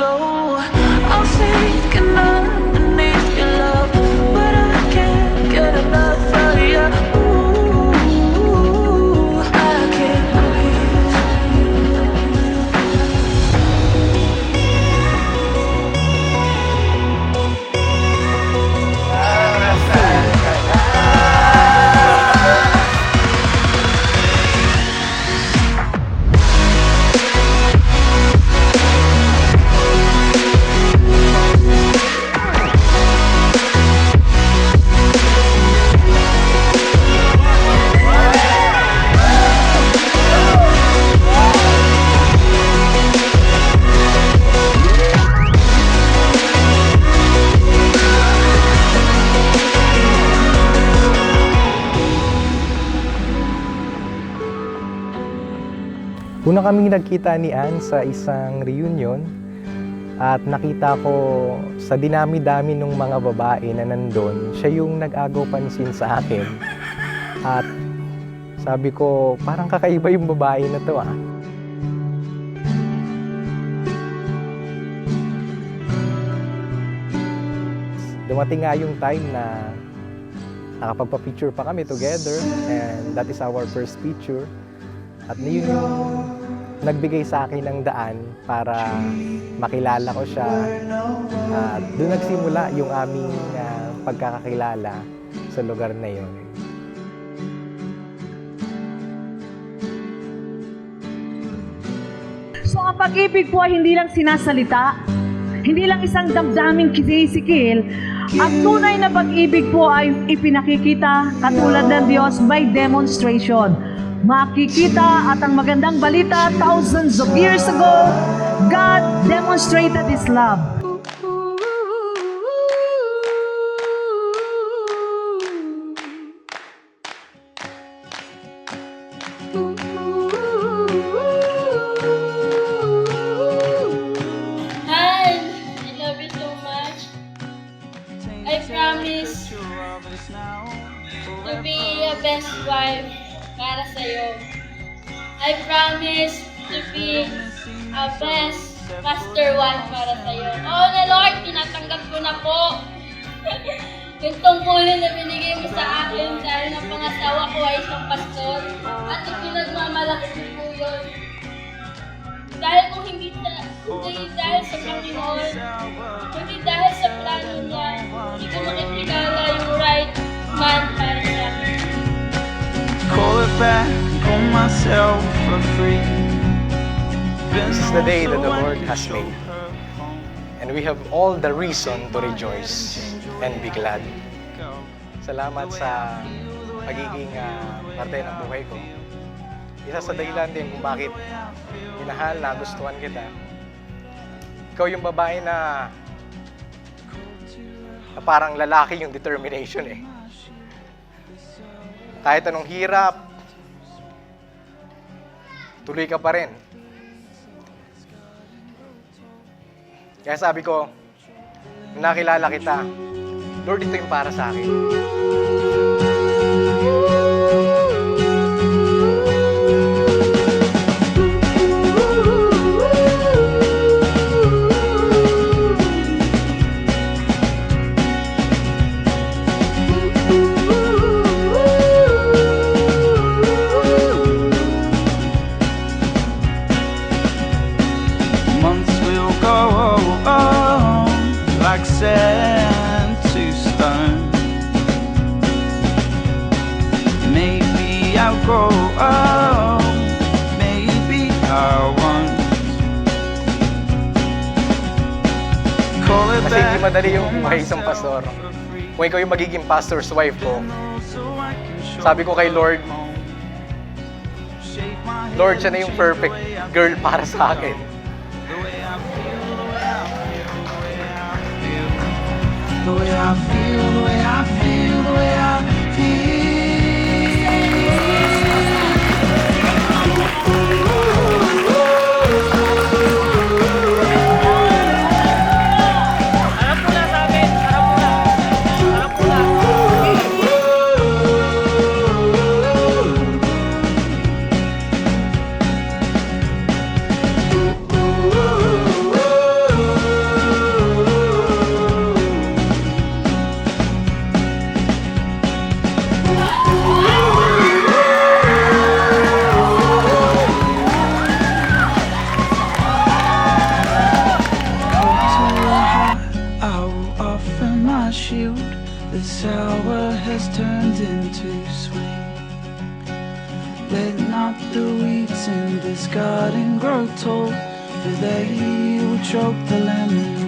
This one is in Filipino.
glow. I'll sink underneath your love, but I can't get enough of you. Ooh, I can't breathe. Una kaming nagkita ni Ann sa isang reunion at nakita ko sa dinami-dami ng mga babae na nandun, siya yung nag-agaw pansin sa akin. At sabi ko, parang kakaiba yung babae na to ah. Dumating nga yung time na nakapagpa-picture pa kami together and that is our first picture. At yun yung nagbigay sa akin ng daan para makilala ko siya. At doon nagsimula yung aming pagkakakilala sa lugar na yun. So ang pag-ibig po ay hindi lang sinasalita, hindi lang isang damdaming kinisikil. Ang tunay na pag-ibig po ay ipinakikita katulad ng Diyos by demonstration. Makikita at ang magandang balita, thousands of years ago, God demonstrated His love. Han, I love you so much. I promise to be a best wife para sa'yo. I promise to be a best master wife para sa'yo. Oh na Lord, tinatanggap ko na po. Yung tungkulin na binigay mo sa akin dahil ang pangasawa ko ay isang pastor at ipinagmamalaki ko po yun. Dahil kung hindi dahil sa Panginoon, hindi dahil sa plano niya, hindi ko makikilala yung right man para sa akin. Call it back, pull myself for free. This is the day that the Lord has made, and we have all the reason to rejoice and be glad. Salamat sa pagiging parte ng buhay ko. Isa sa dahilan din kung bakit minahal, nagustuhan kita. Ikaw yung babae na parang lalaki yung determination eh. Kahit anong hirap, tuloy ka pa rin. Kaya sabi ko, nung nakilala kita, Lord, ito yung para sa akin. Months will go on like sand to stone. Maybe I'll grow up, maybe I won't. Call it Kasi hindi back, madali yung pull buhay isang myself pastor. for free. Kung ikaw yung magiging pastor's wife ko, So I can show sabi ko kay Lord, shape my head, Lord, siya na yung perfect girl para sa akin. the way I feel, the way I feel, the way I feel, the way I feel, the way I feel. The sour has turned into sweet. Let not the weeds in this garden grow tall, for they will choke the lemon